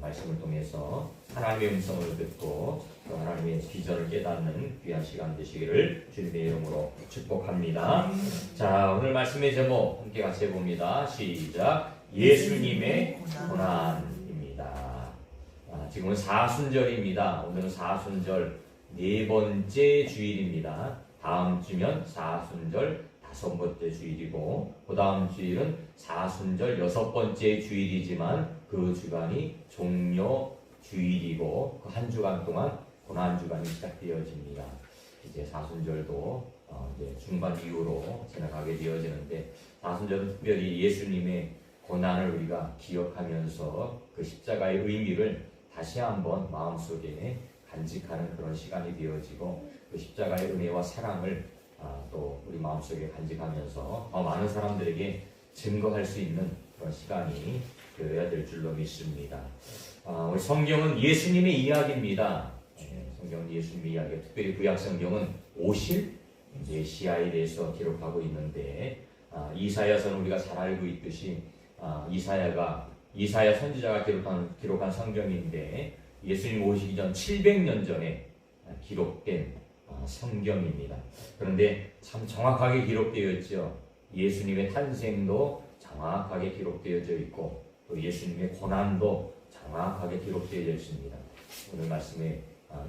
말씀을 통해서 하나님의 음성을 듣고 또 하나님의 비전을 깨닫는 귀한 시간 되시기를 주님의 이름으로 축복합니다. 자, 오늘 말씀의 제목 함께 같이 해봅니다. 시작. 예수님의 고난입니다. 지금은 사순절입니다. 오늘은 사순절 네 번째 주일입니다. 다음 주면 사순절 다섯 번째 주일이고 그 다음 주일은 사순절 여섯 번째 주일이지만 그 주간이 종료 주일이고 그 한 주간 동안 고난 주간이 시작되어집니다. 이제 사순절도 이제 중반 이후로 지나가게 되어지는데 사순절은 특별히 예수님의 고난을 우리가 기억하면서 그 십자가의 의미를 다시 한번 마음속에 간직하는 그런 시간이 되어지고 그 십자가의 은혜와 사랑을 또 우리 마음속에 간직하면서 더 많은 사람들에게 증거할 수 있는 그런 시간이 되어야 될 줄로 믿습니다. 우리 성경은 예수님의 이야기입니다. 성경은 예수님의 이야기, 특별히 구약 성경은 오실 메시아에 대해서 기록하고 있는데 이사야서는 우리가 잘 알고 있듯이 이사야 선지자가 기록한 성경인데 예수님 오시기 전 700년 전에 기록된 성경입니다. 그런데 참 정확하게 기록되어 있죠. 예수님의 탄생도 정확하게 기록되어져 있고 또 예수님의 고난도 정확하게 기록되어 있습니다. 오늘 말씀에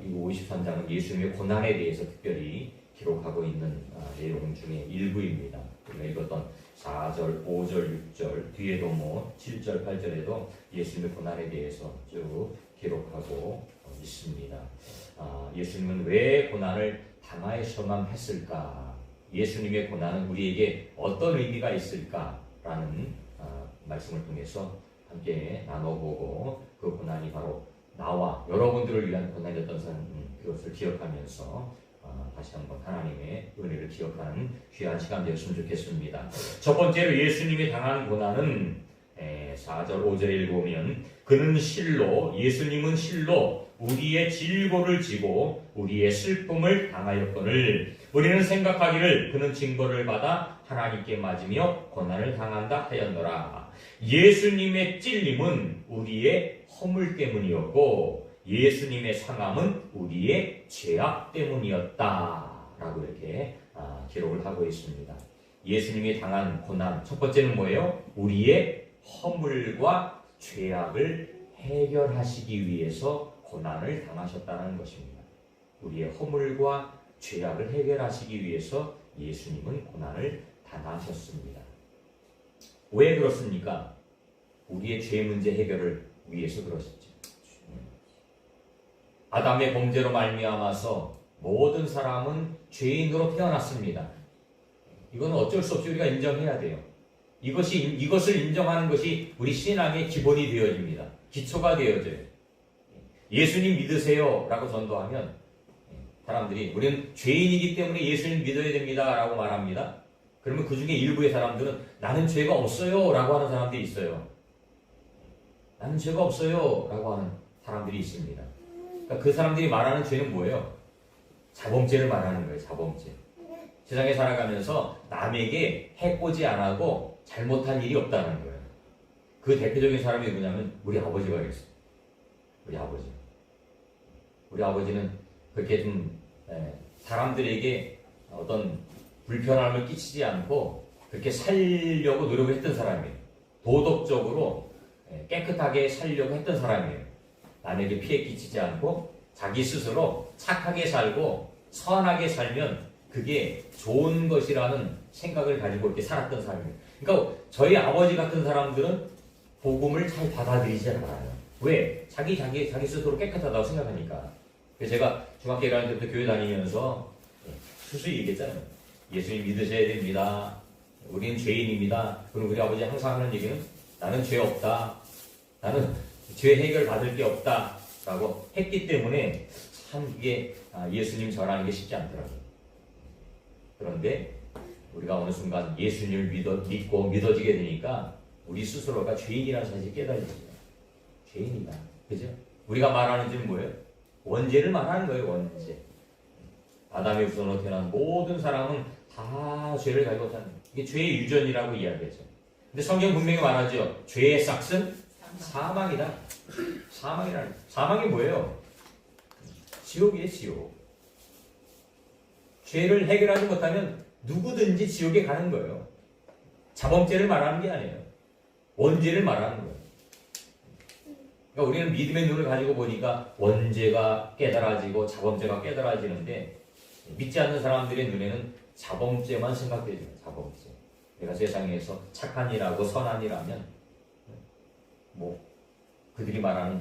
이 53장은 예수님의 고난에 대해서 특별히 기록하고 있는 내용 중에 일부입니다. 우리가 읽었던 4절, 5절, 6절 뒤에도 7절, 8절에도 예수님의 고난에 대해서 쭉 기록하고 있습니다. 예수님은 왜 고난을 당하셔만 했을까? 예수님의 고난은 우리에게 어떤 의미가 있을까라는 말씀을 통해서 함께 나눠보고 그 고난이 바로 나와 여러분들을 위한 고난이었던 그것을 기억하면서 다시 한번 하나님의 은혜를 기억하는 귀한 시간 되었으면 좋겠습니다. 첫 번째로 예수님이 당한 고난은 4절, 5절에 읽어보면 그는 실로, 예수님은 실로 우리의 질고를 지고 우리의 슬픔을 당하였거늘 우리는 생각하기를 그는 징벌을 받아 하나님께 맞으며 고난을 당한다 하였노라. 예수님의 찔림은 우리의 허물 때문이었고 예수님의 상함은 우리의 죄악 때문이었다 라고 이렇게 기록을 하고 있습니다. 예수님이 당한 고난 첫 번째는 뭐예요? 우리의 허물과 죄악을 해결하시기 위해서 고난을 당하셨다는 것입니다. 우리의 허물과 죄악을 해결하시기 위해서 예수님은 고난을 당하셨습니다. 왜 그렇습니까? 우리의 죄 문제 해결을 위해서 그러셨죠. 아담의 범죄로 말미암아서 모든 사람은 죄인으로 태어났습니다. 이건 어쩔 수 없이 우리가 인정해야 돼요. 이것을 인정하는 것이 우리 신앙의 기본이 되어집니다. 기초가 되어져요. 예수님 믿으세요 라고 전도하면 사람들이 우리는 죄인이기 때문에 예수님 믿어야 됩니다 라고 말합니다. 그러면 그 중에 일부의 사람들은 나는 죄가 없어요 라고 하는 사람들이 있어요. 나는 죄가 없어요 라고 하는 사람들이 있습니다. 그러니까 그 사람들이 말하는 죄는 뭐예요? 자범죄를 말하는 거예요. 자범죄. 세상에 살아가면서 남에게 해코지 안 하고 잘못한 일이 없다는 거예요. 그 대표적인 사람이 누구냐면 우리 아버지가 그랬어요. 우리 아버지는 그렇게 좀 사람들에게 어떤 불편함을 끼치지 않고 그렇게 살려고 노력을 했던 사람이에요. 도덕적으로 깨끗하게 살려고 했던 사람이에요. 남에게 피해 끼치지 않고 자기 스스로 착하게 살고 선하게 살면 그게 좋은 것이라는 생각을 가지고 이렇게 살았던 사람이에요. 그러니까 저희 아버지 같은 사람들은 복음을 잘 받아들이지 않아요. 왜? 자기 스스로 깨끗하다고 생각하니까. 그래서 제가 중학교 1학년 때부터 교회 다니면서 수수히 얘기했잖아요. 예수님 믿으셔야 됩니다. 우리는 죄인입니다. 그리고 우리 아버지 항상 하는 얘기는 나는 죄 없다. 나는 죄 해결 받을 게 없다. 라고 했기 때문에 참 이게 예수님 전하는 게 쉽지 않더라고요. 그런데 우리가 어느 순간 예수님을 믿고 믿어지게 되니까 우리 스스로가 죄인이라는 사실을 깨달아지죠. 죄인이다. 그죠? 우리가 말하는 죄는 뭐예요? 원죄를 말하는 거예요. 원죄. 아담의 후손으로 태어난 모든 사람은 다 죄를 가지고 사는 거예요. 이게 죄의 유전이라고 이야기하죠. 근데 성경 분명히 말하죠. 죄의 싹은 사망이다. 사망이 뭐예요? 지옥이에요, 지옥. 죄를 해결하지 못하면 누구든지 지옥에 가는 거예요. 자범죄를 말하는 게 아니에요. 원죄를 말하는 거예요. 그러니까 우리는 믿음의 눈을 가지고 보니까 원죄가 깨달아지고 자범죄가 깨달아지는데 믿지 않는 사람들의 눈에는 자범죄만 생각되죠. 자범죄. 내가 세상에서 착한 일하고 선한 일하면 뭐 그들이 말하는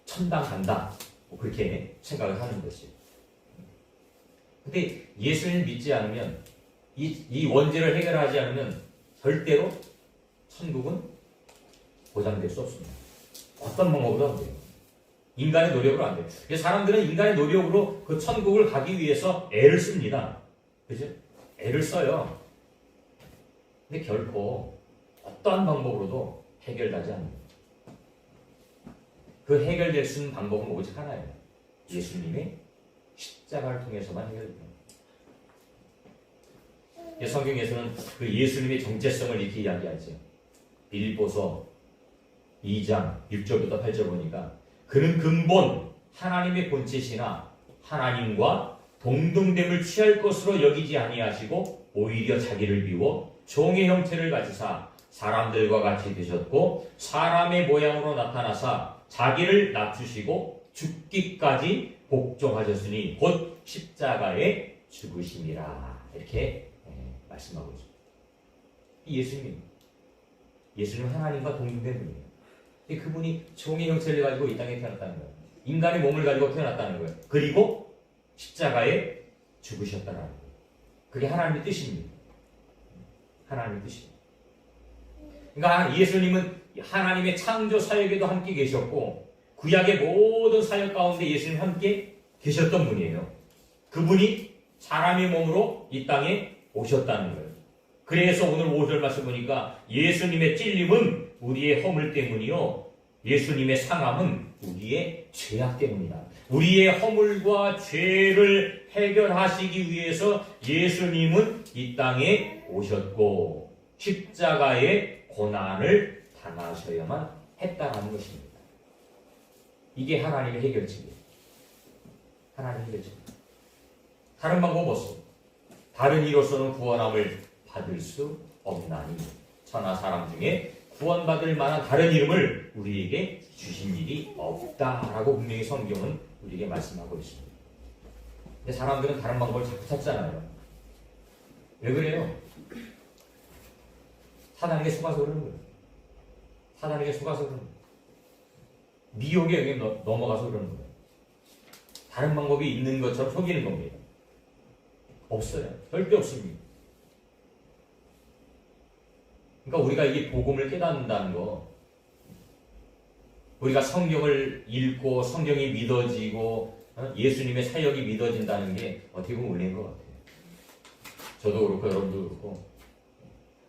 천당 간다. 뭐 그렇게 생각을 하는 것이. 근데 예수님을 믿지 않으면 이 원죄를 해결하지 않으면 절대로 천국은 보장될 수 없습니다. 어떤 방법으로 안 돼요. 인간의 노력으로 안 돼요. 사람들은 인간의 노력으로 그 천국을 가기 위해서 애를 씁니다. 그죠? 애를 써요. 근데 결코 어떠한 방법으로도 해결되지 않습니다. 그 해결될 수 있는 방법은 오직 하나예요. 예수님의 십자가를 통해서만 해결됩니다. 성경에서는 그 예수님의 정체성을 이렇게 이야기하죠. 빌립보서 2장 6절부터 8절 보니까 그는 근본 하나님의 본체시나 하나님과 동등됨을 취할 것으로 여기지 아니하시고 오히려 자기를 비워 종의 형체를 가지사 사람들과 같이 되셨고 사람의 모양으로 나타나사 자기를 낮추시고 죽기까지 복종하셨으니 곧 십자가에 죽으심이라. 이렇게 말씀하고 있습니다. 예수님은 하나님과 동등된 분이에요. 그분이 종의 형체를 가지고 이 땅에 태어났다는 거예요. 인간의 몸을 가지고 태어났다는 거예요. 그리고 십자가에 죽으셨다는 거예요. 그게 하나님의 뜻입니다. 하나님의 뜻입니다. 그러니까 예수님은 하나님의 창조 사역에도 함께 계셨고 구약의 모든 사역 가운데 예수님 함께 계셨던 분이에요. 그분이 사람의 몸으로 이 땅에 오셨다는 거예요. 그래서 오늘 5절 말씀 보니까 예수님의 찔림은 우리의 허물 때문이요 예수님의 상함은 우리의 죄악 때문이다. 우리의 허물과 죄를 해결하시기 위해서 예수님은 이 땅에 오셨고 십자가의 고난을 당하셔야만 했다는 것입니다. 이게 하나님의 해결책이에요. 하나님의 해결책입니다. 다른 방법 없습니다. 다른 이로서는 구원함을 받을 수 없나니 천하 사람 중에 구원받을 만한 다른 이름을 우리에게 주신 일이 없다라고 분명히 성경은 우리에게 말씀하고 있습니다. 근데 사람들은 다른 방법을 자꾸 찾잖아요. 왜 그래요? 사단에게 속아서 그러는 거예요. 사단에게 속아서 그러는 거예요. 미혹의 영에 넘어가서 그러는 거예요. 다른 방법이 있는 것처럼 속이는 겁니다. 없어요. 절대 없습니다. 그러니까 우리가 이 복음을 깨닫는다는 거, 우리가 성경을 읽고 성경이 믿어지고 예수님의 사역이 믿어진다는 게 어떻게 보면 은혜인 것 같아요. 저도 그렇고 여러분도 그렇고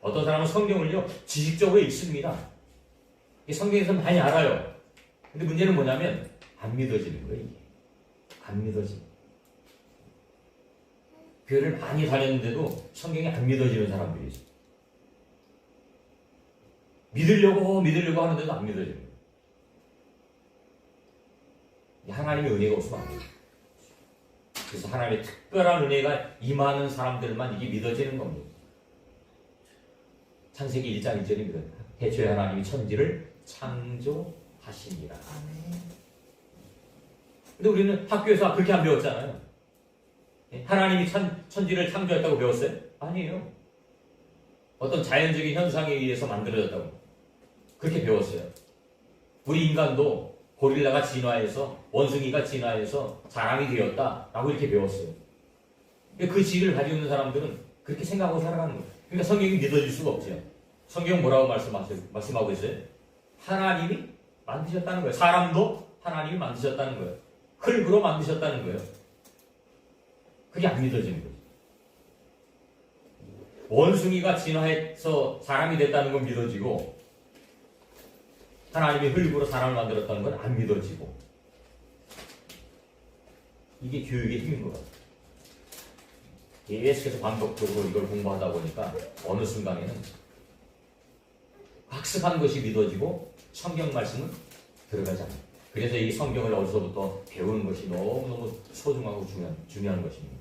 어떤 사람은 성경을요 지식적으로 읽습니다. 성경에서 많이 알아요. 근데 문제는 뭐냐면 안 믿어지는 거예요. 이게 안 믿어지는 거예요. 교회를 많이 다녔는데도 성경이 안 믿어지는 사람들이 있어요. 믿으려고 하는데도 안 믿어지는 거예요. 하나님의 은혜가 없으면 안 돼요. 그래서 하나님의 특별한 은혜가 임하는 사람들만 이게 믿어지는 겁니다. 창세기 1장 1절입니다. 태초에 하나님이 천지를 창조하시니라. 근데 우리는 학교에서 그렇게 안 배웠잖아요. 하나님이 천지를 창조했다고 배웠어요? 아니에요. 어떤 자연적인 현상에 의해서 만들어졌다고 그렇게 배웠어요. 우리 인간도 고릴라가 진화해서 원숭이가 진화해서 사람이 되었다라고 이렇게 배웠어요. 그 지식을 가지고 있는 사람들은 그렇게 생각하고 살아가는 거예요. 그러니까 성경이 믿어질 수가 없죠. 성경 뭐라고 말씀하고 있어요? 하나님이 만드셨다는 거예요. 사람도 하나님이 만드셨다는 거예요. 흙으로 만드셨다는 거예요. 그게 안 믿어지는 거죠. 원숭이가 진화해서 사람이 됐다는 건 믿어지고 하나님이 흙으로 사람을 만들었다는 건 안 믿어지고 이게 교육의 힘인 것 같아요. 계속해서 반복적으로 이걸 공부하다 보니까 어느 순간에는 학습한 것이 믿어지고 성경 말씀은 들어가지 않아요. 그래서 이 성경을 어디서부터 배우는 것이 너무너무 소중하고 중요한 것입니다.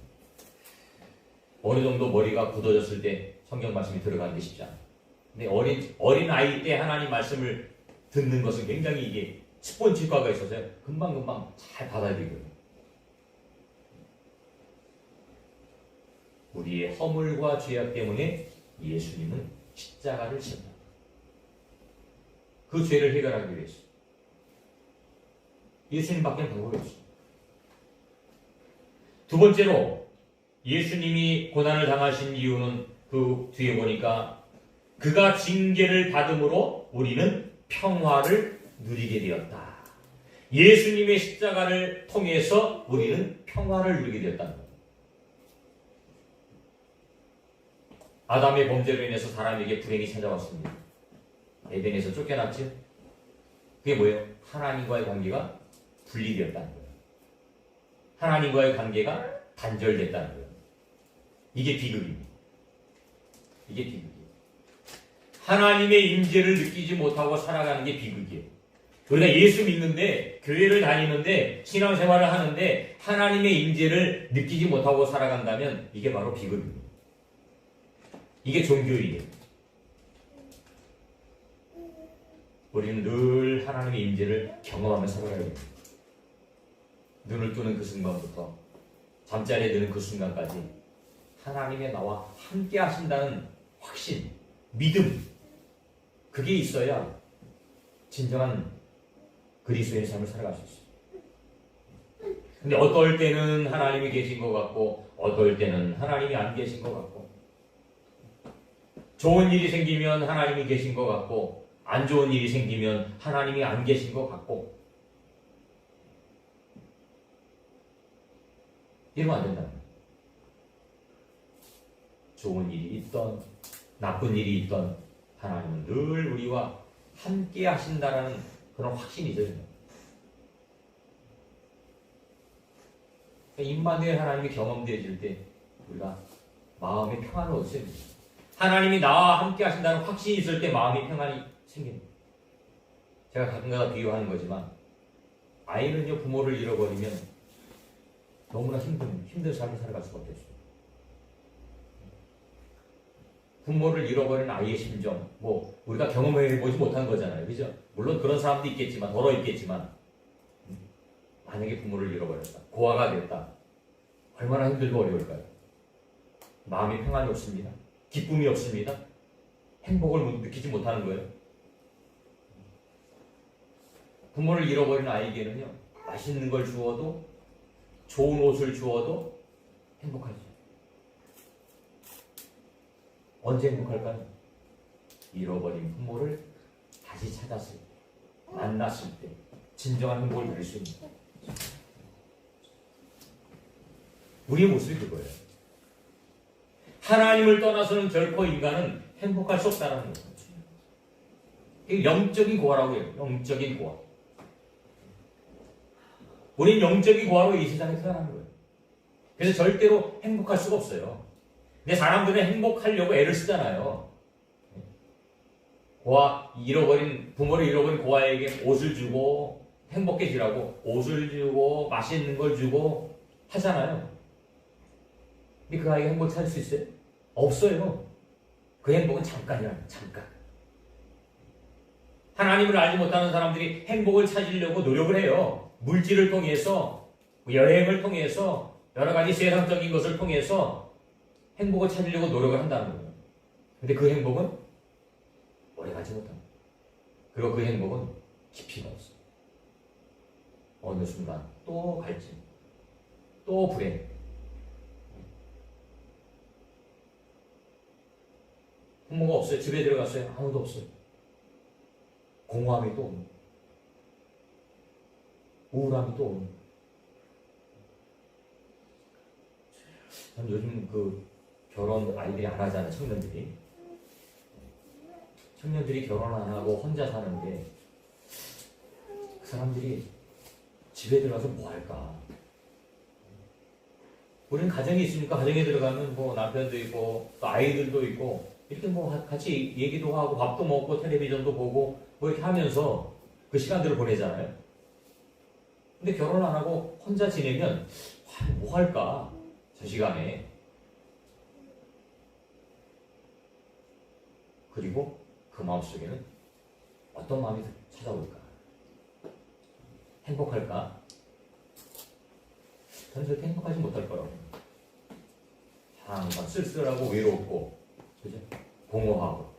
어느 정도 머리가 굳어졌을 때 성경 말씀이 들어가는 게 쉽지 않아요. 근데 어린 아이 때 하나님 말씀을 듣는 것은 굉장히 이게 스폰지 효과가 있어서요. 금방금방 잘 받아들이거든요. 우리의 허물과 죄악 때문에 예수님은 십자가를 지셨다. 그 죄를 해결하기 위해서. 예수님밖에 방법이 없습니다. 두 번째로 예수님이 고난을 당하신 이유는 그 뒤에 보니까 그가 징계를 받음으로 우리는 평화를 누리게 되었다. 예수님의 십자가를 통해서 우리는 평화를 누리게 되었다는 겁니다. 아담의 범죄로 인해서 사람에게 불행이 찾아왔습니다. 에덴에서 쫓겨났죠. 그게 뭐예요? 하나님과의 관계가 분리되었다는 거예요. 하나님과의 관계가 단절됐다는 거예요. 이게 비극입니다. 이게 비극이에요. 하나님의 임재를 느끼지 못하고 살아가는 게 비극이에요. 우리가 예수 믿는데, 교회를 다니는데, 신앙생활을 하는데 하나님의 임재를 느끼지 못하고 살아간다면 이게 바로 비극입니다. 이게 종교이에요. 우리는 늘 하나님의 임재를 경험하며 살아가야 됩니다. 눈을 뜨는 그 순간부터 잠자리에 드는 그 순간까지 하나님의 나와 함께 하신다는 확신, 믿음, 그게 있어야 진정한 그리스도의 삶을 살아갈 수 있어요. 근데 어떨 때는 하나님이 계신 것 같고 어떨 때는 하나님이 안 계신 것 같고 좋은 일이 생기면 하나님이 계신 것 같고 안 좋은 일이 생기면 하나님이 안 계신 것 같고 이러면 안 된다. 좋은 일이 있던 나쁜 일이 있던 하나님은 늘 우리와 함께 하신다라는 그런 확신이죠. 임마누엘 하나님이 경험되어질 때 우리가 마음의 평안을 얻어야 됩니다. 하나님이 나와 함께 하신다는 확신이 있을 때 마음의 평안이 생깁니다. 제가 가끔가다 비유하는 거지만 아이는요 부모를 잃어버리면 너무나 힘든 삶을 살아갈 수밖에 없어요. 부모를 잃어버린 아이의 심정, 우리가 경험해보지 못한 거잖아요. 그죠? 물론 그런 사람도 있겠지만, 더러 있겠지만, 만약에 부모를 잃어버렸다. 고아가 됐다. 얼마나 힘들고 어려울까요? 마음이 평안이 없습니다. 기쁨이 없습니다. 행복을 느끼지 못하는 거예요. 부모를 잃어버린 아이에게는요, 맛있는 걸 주어도, 좋은 옷을 주어도 행복하죠. 언제 행복할까요? 잃어버린 부모를 다시 찾았을 때, 만났을 때 진정한 행복을 누릴 수 있는 거예요. 우리의 모습이 그거예요. 하나님을 떠나서는 결코 인간은 행복할 수 없다는 거예요. 이게 영적인 고아라고 해요. 영적인 고아. 우리는 영적인 고아로 이 세상에 태어난 거예요. 그래서 절대로 행복할 수가 없어요. 근데 사람들은 행복하려고 애를 쓰잖아요. 부모를 잃어버린 고아에게 옷을 주고 행복해지라고 옷을 주고 맛있는 걸 주고 하잖아요. 근데 그 아이가 행복 찾을 수 있어요? 없어요. 그 행복은 잠깐이야, 잠깐. 하나님을 알지 못하는 사람들이 행복을 찾으려고 노력을 해요. 물질을 통해서, 여행을 통해서, 여러 가지 세상적인 것을 통해서 행복을 찾으려고 노력을 한다는 거예요. 근데 그 행복은 오래가지 못합니다. 그리고 그 행복은 깊이가 없어요. 어느 순간 또 갈증, 또 불행. 부모가 없어요. 집에 들어갔어요. 아무도 없어요. 공허함이 또 옵니다. 우울함이 또 옵니다. 요즘 결혼 아이들이 안 하잖아요. 청년들이 결혼 안 하고 혼자 사는데 그 사람들이 집에 들어가서 뭐 할까? 우리는 가정이 있으니까 가정에 들어가면 남편도 있고 또 아이들도 있고 이렇게 같이 얘기도 하고 밥도 먹고 텔레비전도 보고 이렇게 하면서 그 시간들을 보내잖아요. 근데 결혼 안 하고 혼자 지내면 뭐 할까? 저 시간에. 그리고 그 마음속에는 어떤 마음이 찾아올까? 행복할까? 저는 절대 행복하지 못할 거라고. 항상 쓸쓸하고 외롭고, 그죠? 공허하고.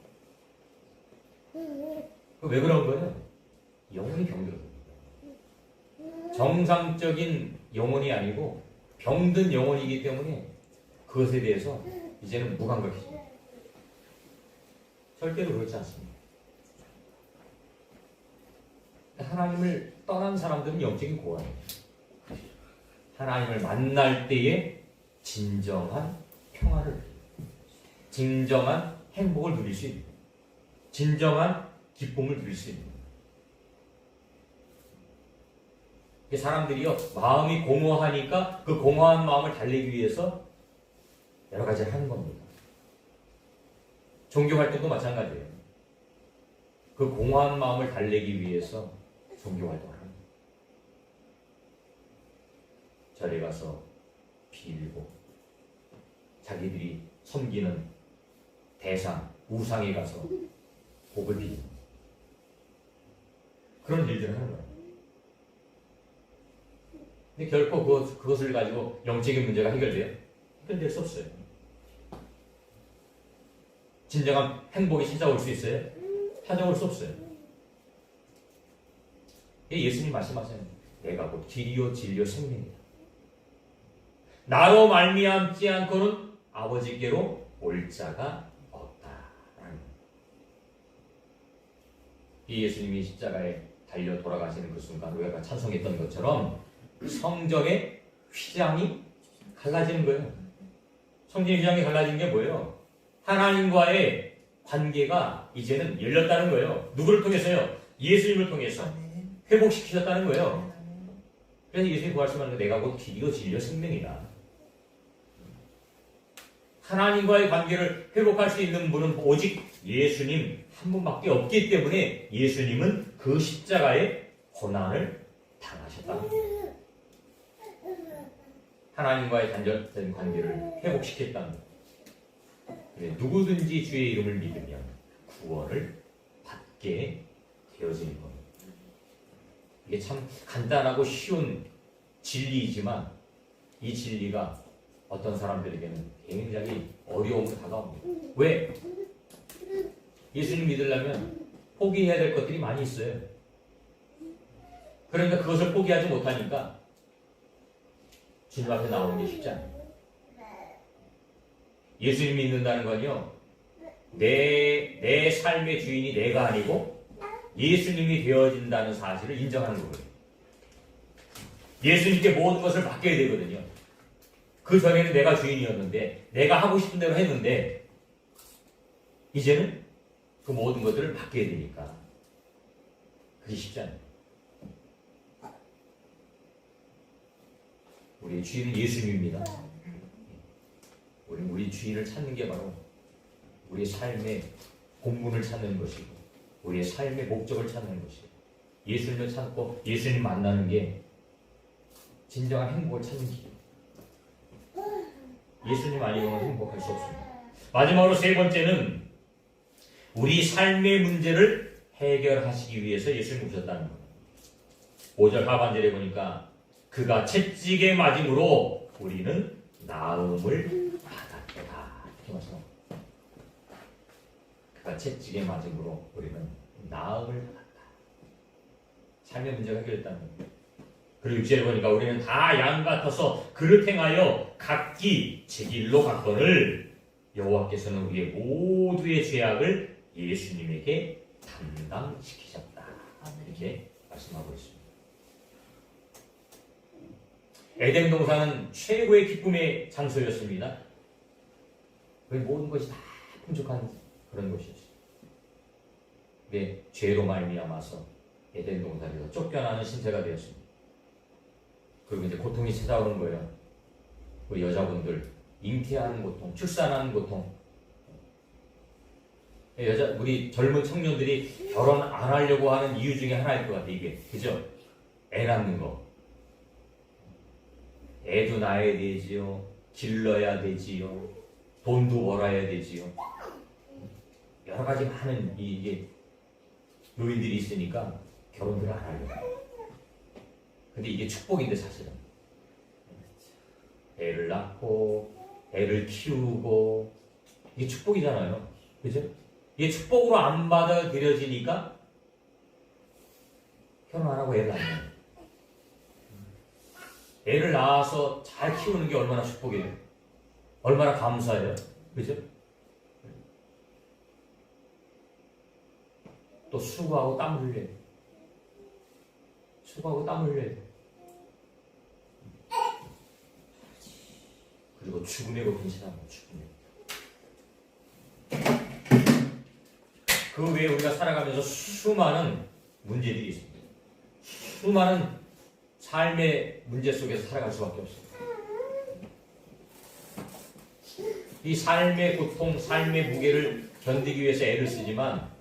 왜 그런 거예요? 영혼이 병들어요. 정상적인 영혼이 아니고 병든 영혼이기 때문에 그것에 대해서 이제는 무감각해집니다. 절대로 그렇지 않습니다. 하나님을 떠난 사람들은 영적인 고아예요. 하나님을 만날 때에 진정한 평화를, 진정한 행복을 누릴 수 있는, 진정한 기쁨을 누릴 수 있는. 사람들이요, 마음이 공허하니까 그 공허한 마음을 달래기 위해서 여러 가지를 하는 겁니다. 종교 활동도 마찬가지예요. 그 공허한 마음을 달래기 위해서 종교 활동을 합니다. 절에 가서 빌고, 자기들이 섬기는 대상, 우상에 가서 복을 빌고, 그런 일들을 하는 거예요. 근데 결코 그것을 가지고 영적인 문제가 해결돼요? 해결될 수 없어요. 진정한 행복이 찾아올 수 있어요? 찾아올 수 없어요. 예수님 말씀하세요. 내가 곧 길이요 진리요 생명이다. 나로 말미암지 않고는 아버지께로 올 자가 없다. 이 예수님이 십자가에 달려 돌아가시는 그 순간 우리가 찬송했던 것처럼 성전의 휘장이 갈라지는 거예요. 성전의 휘장이 갈라진 게 뭐예요? 하나님과의 관계가 이제는 열렸다는 거예요. 누구를 통해서요? 예수님을 통해서 회복시키셨다는 거예요. 그래서 예수님이 말씀하는 게 내가 곧 길이요 진리요 생명이다. 하나님과의 관계를 회복할 수 있는 분은 오직 예수님 한 분밖에 없기 때문에 예수님은 그 십자가의 고난을 당하셨다. 하나님과의 단절된 관계를 회복시켰다는 것. 누구든지 주의 이름을 믿으면 구원을 받게 되어지는 겁니다. 이게 참 간단하고 쉬운 진리이지만 이 진리가 어떤 사람들에게는 굉장히 어려움으로 다가옵니다. 왜? 예수님 믿으려면 포기해야 될 것들이 많이 있어요. 그러니까 그것을 포기하지 못하니까 주님 앞에 나오는 게 쉽지 않아요. 예수님 믿는다는 건요, 내 삶의 주인이 내가 아니고 예수님이 되어진다는 사실을 인정하는 거거든요. 예수님께 모든 것을 맡겨야 되거든요. 그 전에는 내가 주인이었는데, 내가 하고 싶은 대로 했는데, 이제는 그 모든 것들을 맡겨야 되니까 그게 쉽지 않아요. 우리의 주인은 예수님입니다. 우리 주인을 찾는 게 바로 우리의 삶의 본분을 찾는 것이고 우리의 삶의 목적을 찾는 것이고 예수님을 찾고 예수님 만나는 게 진정한 행복을 찾는 길이에요. 예수님 아니면 행복할 수 없습니다. 마지막으로 세 번째는 우리 삶의 문제를 해결하시기 위해서 예수님 오셨다는 겁니다. 5절 하반절에 보니까 그가 채찍에 맞음으로 우리는 나음을 받았다. 이렇게 말씀합니다. 그가 채찍에 맞음으로 우리는 나음을 받았다. 삶의 문제가 해결됐다는 겁니다. 그리고 6절에 보니까 우리는 다 양 같아서 그릇 행하여 각기 제 길로 갔거늘 여호와께서는 우리의 모두의 죄악을 예수님에게 담당시키셨다. 이렇게 말씀하고 있습니다. 에덴 동산은 최고의 기쁨의 장소였습니다. 모든 것이 다 풍족한 그런 곳이었어요. 근데 죄로 말미암아서 에덴 동산에서 쫓겨나는 신세가 되었습니다. 그리고 이제 고통이 찾아오는 거예요. 우리 여자분들 잉태하는 고통, 출산하는 고통, 우리 젊은 청년들이 결혼 안 하려고 하는 이유 중에 하나일 것 같아, 이게. 그죠? 애 낳는 거. 애도 낳아야 되지요. 길러야 되지요. 돈도 벌어야 되지요. 여러 가지 많은 이게 요인들이 있으니까 결혼들을 안 하려고. 근데 이게 축복인데 사실은. 애를 낳고 애를 키우고 이게 축복이잖아요. 그죠? 이게 축복으로 안 받아들여지니까 결혼 안 하고 애를 낳는. 애를 낳아서 잘 키우는 게 얼마나 축복이에요. 얼마나 감사해요. 그죠? 또 수고하고 땀 흘려요. 수고하고 땀 흘려요. 그리고 죽음의 고통이 찾아옵니다. 죽음의. 그 외에 우리가 살아가면서 수많은 문제들이 있습니다. 수많은 삶의 문제 속에서 살아갈 수밖에 없습니다. 이 삶의 고통, 삶의 무게를 견디기 위해서 애를 쓰지만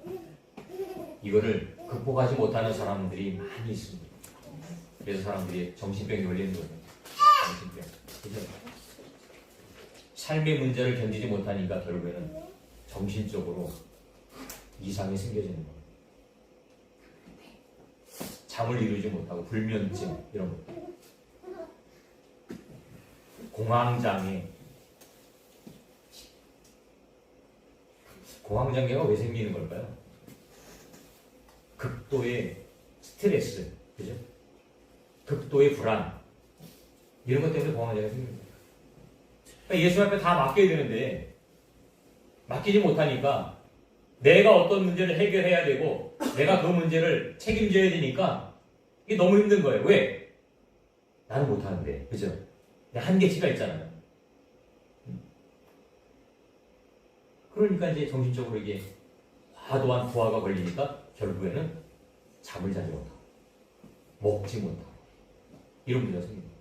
이거를 극복하지 못하는 사람들이 많이 있습니다. 그래서 사람들이 정신병이 걸리는 거예요. 정신병. 그죠? 삶의 문제를 견디지 못하니까 결국에는 정신적으로 이상이 생겨지는 거예요. 잠을 이루지 못하고 불면증 이런 것, 공황장애. 공황장애가 왜 생기는 걸까요? 극도의 스트레스, 그죠? 극도의 불안 이런 것 때문에 공황장애가 생깁니다. 그러니까 예수 앞에 다 맡겨야 되는데 맡기지 못하니까 내가 어떤 문제를 해결해야 되고 내가 그 문제를 책임져야 되니까 이게 너무 힘든 거예요. 왜? 나는 못하는데, 그죠? 내 한계치가 있잖아요. 그러니까 이제 정신적으로 이게 과도한 부하가 걸리니까 결국에는 잠을 자지 못하고 먹지 못하고 이런 문제가 생깁니다.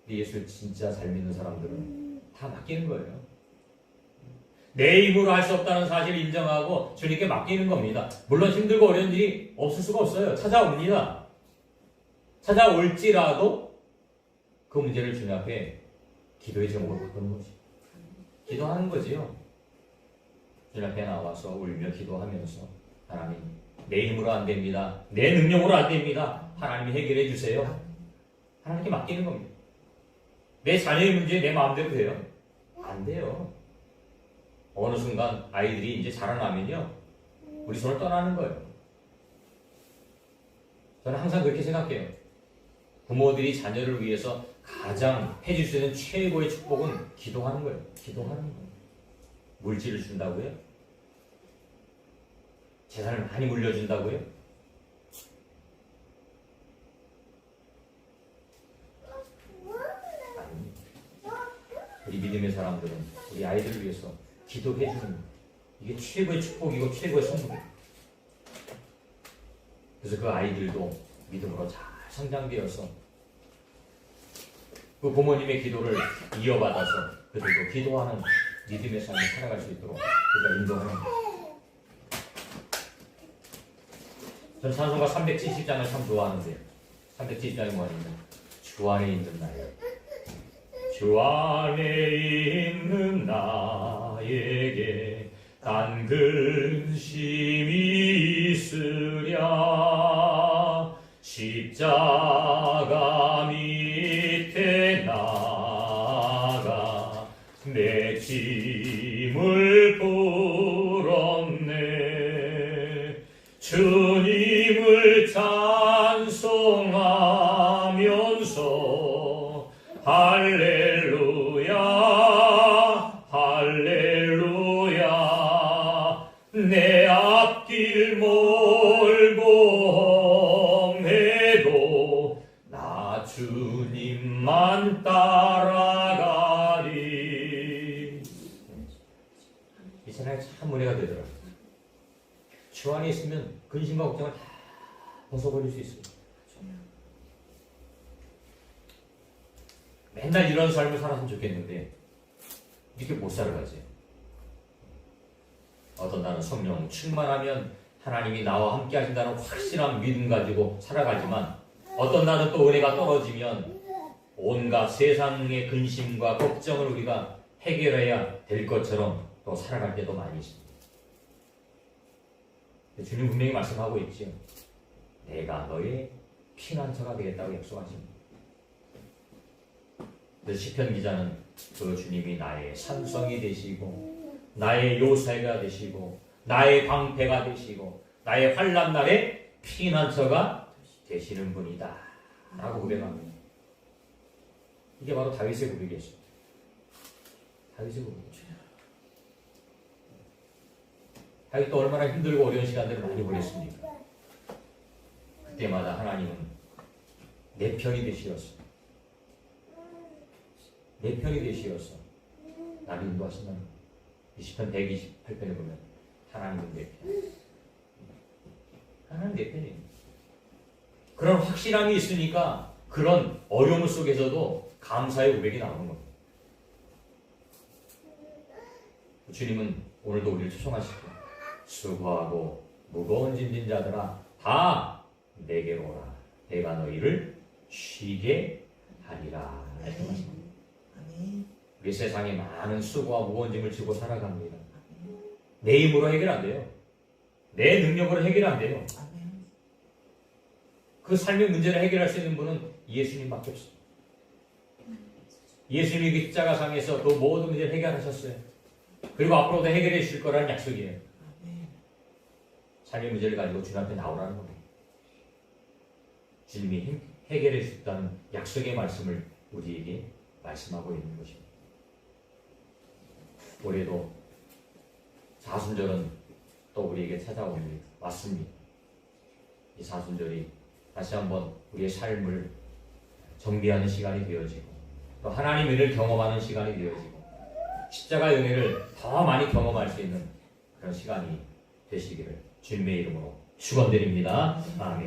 예수를 진짜 잘 믿는 사람들은 다 맡기는 거예요. 내 힘으로 할 수 없다는 사실을 인정하고 주님께 맡기는 겁니다. 물론 힘들고 어려운 일이 없을 수가 없어요. 찾아옵니다. 찾아올지라도 그 문제를 주님 앞에 기도의 제목으로 바꾸는 거지. 기도하는 거지요. 주님 앞에 나와서 울며 기도하면서 하나님, 내 힘으로 안 됩니다. 내 능력으로 안 됩니다. 하나님이 해결해 주세요. 하나님께 맡기는 겁니다. 내 자녀의 문제 내 마음대로 돼요? 안 돼요. 어느 순간 아이들이 이제 자라나면요, 우리 손을 떠나는 거예요. 저는 항상 그렇게 생각해요. 부모들이 자녀를 위해서 가장 해줄 수 있는 최고의 축복은 기도하는 거예요. 기도하는 거예요. 물질을 준다고요? 재산을 많이 물려준다고요? 아닙니다. 우리 믿음의 사람들은 우리 아이들을 위해서 기도해주는 거예요. 이게 최고의 축복이고 최고의 선물이에요. 그래서 그 아이들도 믿음으로 잘 성장되어서 그 부모님의 기도를 이어받아서 그들도 기도하는 믿음의 삶을 살아갈 수 있도록 우리가 인도하는 거예요. 전 찬송가 370장을 참 좋아하는데요. 370장이 뭐냐면 주 안에 있는 나예요. 주 안에 있는 나에게 단 근심이 있으랴. 십자가 밑에 나가 내 짐을 풀었네. 주님을 찬송하면서 할렐루야 할렐루야. 내 앞길 멀고 험해도 나 주님만 따라가리. 이 생각이 참 은혜가 되더라고요. 주 안에 있으면 근심과 걱정을 다 벗어버릴 수 있습니다. 맨날 이런 삶을 살았으면 좋겠는데 이렇게 못 살아가죠. 어떤 날은 성령 충만하면 하나님이 나와 함께 하신다는 확실한 믿음 가지고 살아가지만 어떤 날은 또 은혜가 떨어지면 온갖 세상의 근심과 걱정을 우리가 해결해야 될 것처럼 또 살아갈 때도 많이 있습니다. 주님 분명히 말씀하고 있죠. 내가 너의 피난처가 되겠다고 약속하십니다. 시편 기자는 그 주님이 나의 산성이 되시고 나의 요새가 되시고 나의 방패가 되시고 나의 환난 날에 피난처가 되시는 분이다 라고 고백합니다. 이게 바로 다윗의 고백이었습니다. 다윗의 고백이죠. 다윗도 얼마나 힘들고 어려운 시간들을 많이 보냈습니까? 그때마다 하나님은 내 편이 되시었어. 내 편이 되시어서 나를 인도하신다는 거예요. 시편 128편에 보면 하나님은 내 편. 하나님 내 편이에요. 그런 확실함이 있으니까 그런 어려움 속에서도 감사의 고백이 나오는 겁니다. 주님은 오늘도 우리를 초청하시고 수고하고 무거운 짐진 자들아 다 내게로 오라. 내가 너희를 쉬게 하리라. 말씀하십니다. 우리 세상에 많은 수고와 무거운 짐을 지고 살아갑니다. 내 힘으로 해결 안 돼요. 내 능력으로 해결 안 돼요. 그 삶의 문제를 해결할 수 있는 분은 예수님밖에 없습니다. 예수님이 십자가상에서 그 모든 문제를 해결하셨어요. 그리고 앞으로도 해결해 주실 거라는 약속이에요. 삶의 문제를 가지고 주님 앞에 나오라는 겁니다. 주님이 해결해 주셨다는 약속의 말씀을 우리에게 말씀하고 있는 것입니다. 올해도 사순절은 또 우리에게 찾아옵니다. 왔습니다. 이 사순절이 다시 한번 우리의 삶을 정비하는 시간이 되어지고 또 하나님의 은혜를 경험하는 시간이 되어지고 십자가의 은혜를 더 많이 경험할 수 있는 그런 시간이 되시기를 주님의 이름으로 축원드립니다. 아멘.